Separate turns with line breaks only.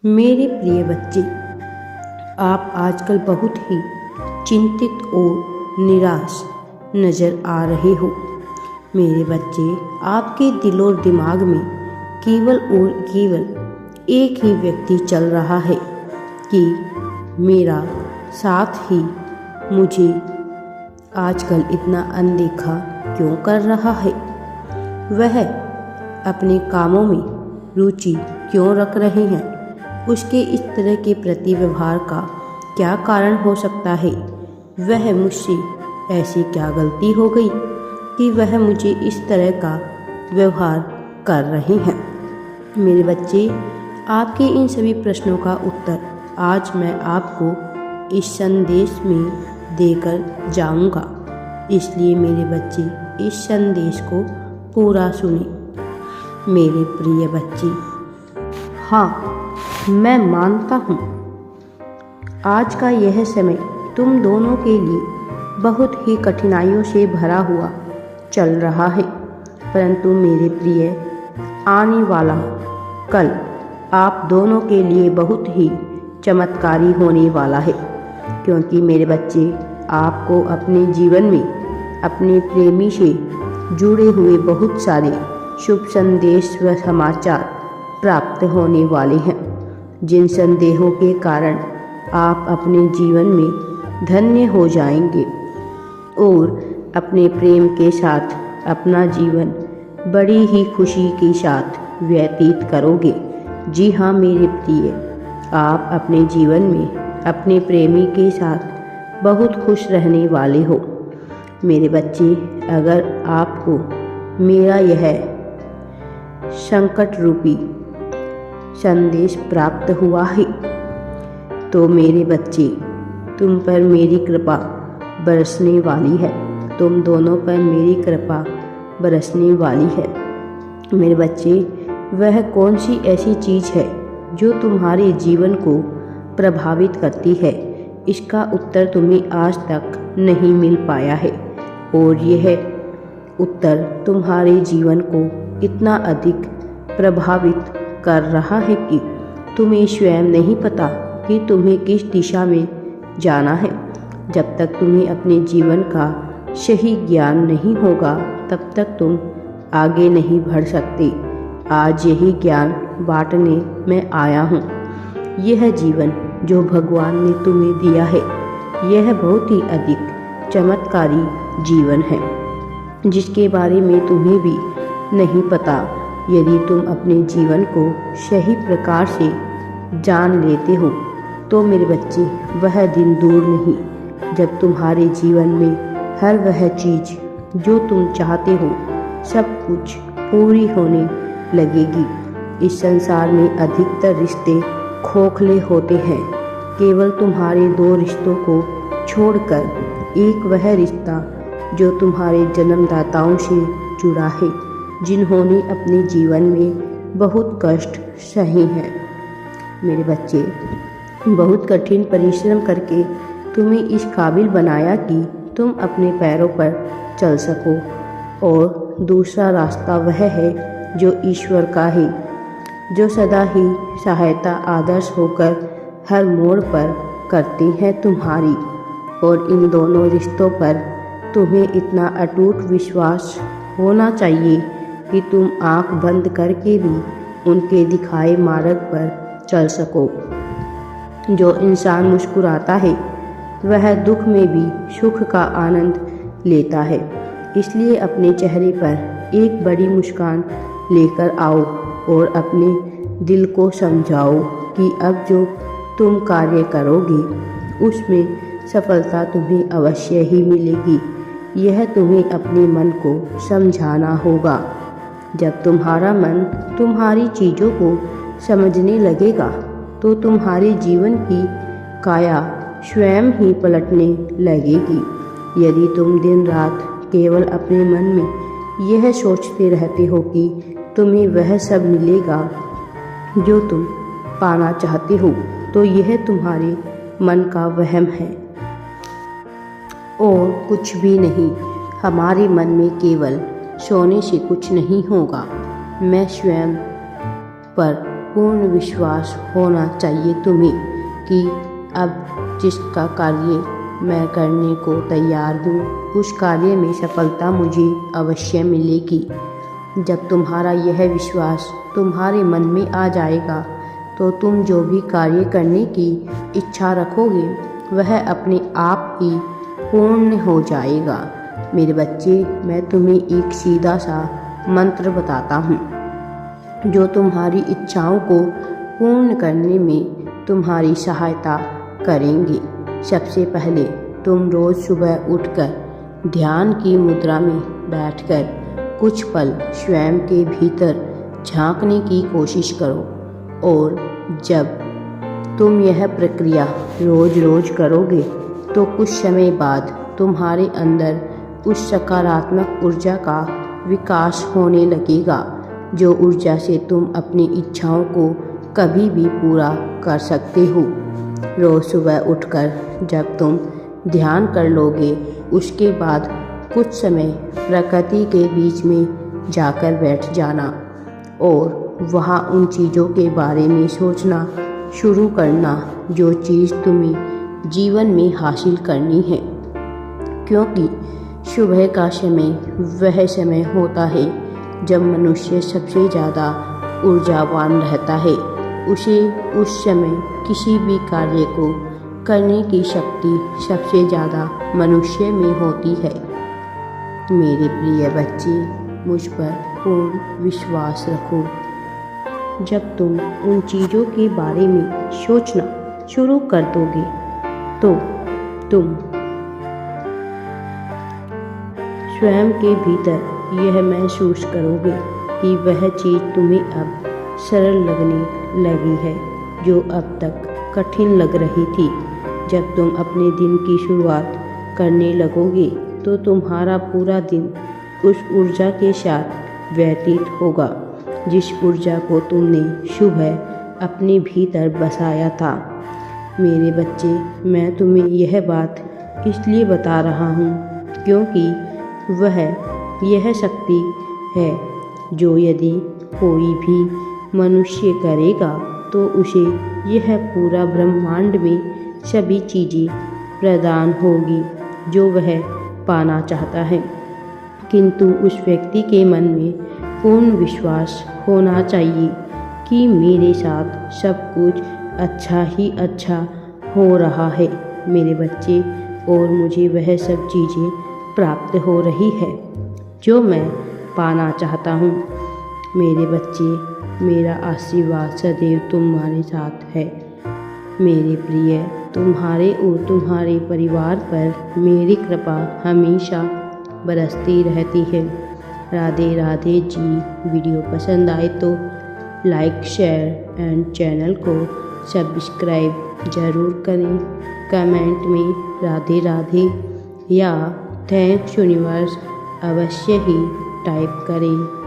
मेरे प्रिय बच्चे, आप आजकल बहुत ही चिंतित और निराश नज़र आ रहे हो। मेरे बच्चे, आपके दिल और दिमाग में केवल और केवल एक ही व्यक्ति चल रहा है कि मेरा साथ ही मुझे आजकल इतना अनदेखा क्यों कर रहा है। वह अपने कामों में रुचि क्यों रख रहे हैं। उसके इस तरह के प्रति व्यवहार का क्या कारण हो सकता है। वह मुझसे ऐसी क्या गलती हो गई कि वह मुझे इस तरह का व्यवहार कर रहे हैं। मेरे बच्चे, आपके इन सभी प्रश्नों का उत्तर आज मैं आपको इस संदेश में देकर जाऊंगा। इसलिए मेरे बच्चे, इस संदेश को पूरा सुने। मेरे प्रिय बच्चे, हाँ, मैं मानता हूँ आज का यह समय तुम दोनों के लिए बहुत ही कठिनाइयों से भरा हुआ चल रहा है, परंतु मेरे प्रिय, आने वाला कल आप दोनों के लिए बहुत ही चमत्कारी होने वाला है। क्योंकि मेरे बच्चे, आपको अपने जीवन में अपने प्रेमी से जुड़े हुए बहुत सारे शुभ संदेश व समाचार प्राप्त होने वाले हैं, जिन संदेहों के कारण आप अपने जीवन में धन्य हो जाएंगे और अपने प्रेम के साथ अपना जीवन बड़ी ही खुशी के साथ व्यतीत करोगे। जी हाँ मेरे प्रिय, आप अपने जीवन में अपने प्रेमी के साथ बहुत खुश रहने वाले हो। मेरे बच्चे, अगर आपको मेरा यह संकट रूपी संदेश प्राप्त हुआ है तो मेरे बच्चे, तुम पर मेरी कृपा बरसने वाली है। तुम दोनों पर मेरी कृपा बरसने वाली है। मेरे बच्चे, वह कौन सी ऐसी चीज़ है जो तुम्हारे जीवन को प्रभावित करती है, इसका उत्तर तुम्हें आज तक नहीं मिल पाया है। और यह उत्तर तुम्हारे जीवन को इतना अधिक प्रभावित कर रहा है कि तुम्हें स्वयं नहीं पता कि तुम्हें किस दिशा में जाना है। जब तक तुम्हें अपने जीवन का सही ज्ञान नहीं होगा, तब तक तुम आगे नहीं बढ़ सकते। आज यही ज्ञान बांटने मैं आया हूँ। यह जीवन जो भगवान ने तुम्हें दिया है, यह बहुत ही अधिक चमत्कारी जीवन है, जिसके बारे में तुम्हें भी नहीं पता। यदि तुम अपने जीवन को सही प्रकार से जान लेते हो तो मेरे बच्चे, वह दिन दूर नहीं जब तुम्हारे जीवन में हर वह चीज़ जो तुम चाहते हो सब कुछ पूरी होने लगेगी। इस संसार में अधिकतर रिश्ते खोखले होते हैं। केवल तुम्हारे दो रिश्तों को छोड़कर एक वह रिश्ता जो तुम्हारे जन्मदाताओं से जुड़ा है, जिन्होंने अपने जीवन में बहुत कष्ट सहे हैं। मेरे बच्चे, बहुत कठिन परिश्रम करके तुम्हें इस काबिल बनाया कि तुम अपने पैरों पर चल सको। और दूसरा रास्ता वह है जो ईश्वर का है, जो सदा ही सहायता आदर्श होकर हर मोड़ पर करते हैं तुम्हारी। और इन दोनों रिश्तों पर तुम्हें इतना अटूट विश्वास होना चाहिए कि तुम आंख बंद करके भी उनके दिखाए मार्ग पर चल सको। जो इंसान मुस्कुराता है वह दुख में भी सुख का आनंद लेता है। इसलिए अपने चेहरे पर एक बड़ी मुस्कान लेकर आओ और अपने दिल को समझाओ कि अब जो तुम कार्य करोगे उसमें सफलता तुम्हें अवश्य ही मिलेगी। यह तुम्हें अपने मन को समझाना होगा। जब तुम्हारा मन तुम्हारी चीज़ों को समझने लगेगा तो तुम्हारे जीवन की काया स्वयं ही पलटने लगेगी। यदि तुम दिन रात केवल अपने मन में यह सोचते रहते हो कि तुम्हें वह सब मिलेगा जो तुम पाना चाहते हो, तो यह तुम्हारे मन का वहम है और कुछ भी नहीं। हमारे मन में केवल सोने से कुछ नहीं होगा। मैं स्वयं पर पूर्ण विश्वास होना चाहिए तुम्हें कि अब जिसका कार्य मैं करने को तैयार हूँ उस कार्य में सफलता मुझे अवश्य मिलेगी। जब तुम्हारा यह विश्वास तुम्हारे मन में आ जाएगा तो तुम जो भी कार्य करने की इच्छा रखोगे वह अपने आप ही पूर्ण हो जाएगा। मेरे बच्चे, मैं तुम्हें एक सीधा सा मंत्र बताता हूँ जो तुम्हारी इच्छाओं को पूर्ण करने में तुम्हारी सहायता करेंगे। सबसे पहले तुम रोज़ सुबह उठकर ध्यान की मुद्रा में बैठकर कुछ पल स्वयं के भीतर झांकने की कोशिश करो और जब तुम यह प्रक्रिया रोज़ रोज़ करोगे तो कुछ समय बाद तुम्हारे अंदर उस सकारात्मक ऊर्जा का विकास होने लगेगा जो ऊर्जा से तुम अपनी इच्छाओं को कभी भी पूरा कर सकते हो। रोज़ सुबह उठकर जब तुम ध्यान कर लोगे उसके बाद कुछ समय प्रकृति के बीच में जाकर बैठ जाना और वहाँ उन चीज़ों के बारे में सोचना शुरू करना जो चीज़ तुम्हें जीवन में हासिल करनी है, क्योंकि सुबह का समय वह समय होता है जब मनुष्य सबसे ज़्यादा ऊर्जावान रहता है। उसे उस समय किसी भी कार्य को करने की शक्ति सबसे ज़्यादा मनुष्य में होती है। मेरे प्रिय बच्चे, मुझ पर पूर्ण विश्वास रखो। जब तुम उन चीज़ों के बारे में सोचना शुरू कर दोगे तो तुम स्वयं के भीतर यह महसूस करोगे कि वह चीज़ तुम्हें अब सरल लगने लगी है जो अब तक कठिन लग रही थी। जब तुम अपने दिन की शुरुआत करने लगोगे तो तुम्हारा पूरा दिन उस ऊर्जा के साथ व्यतीत होगा जिस ऊर्जा को तुमने सुबह अपने भीतर बसाया था। मेरे बच्चे, मैं तुम्हें यह बात इसलिए बता रहा हूँ क्योंकि वह यह शक्ति है जो यदि कोई भी मनुष्य करेगा तो उसे यह पूरा ब्रह्मांड में सभी चीज़ें प्रदान होगी जो वह पाना चाहता है। किंतु उस व्यक्ति के मन में पूर्ण विश्वास होना चाहिए कि मेरे साथ सब कुछ अच्छा ही अच्छा हो रहा है मेरे बच्चे, और मुझे वह सब चीज़ें प्राप्त हो रही है जो मैं पाना चाहता हूँ। मेरे बच्चे, मेरा आशीर्वाद सदैव तुम्हारे साथ है। मेरे प्रिय, तुम्हारे और तुम्हारे परिवार पर मेरी कृपा हमेशा बरसती रहती है। राधे राधे जी। वीडियो पसंद आए तो लाइक, शेयर एंड चैनल को सब्सक्राइब ज़रूर करें। कमेंट में राधे राधे या थैंक्स यूनिवर्स अवश्य ही टाइप करें।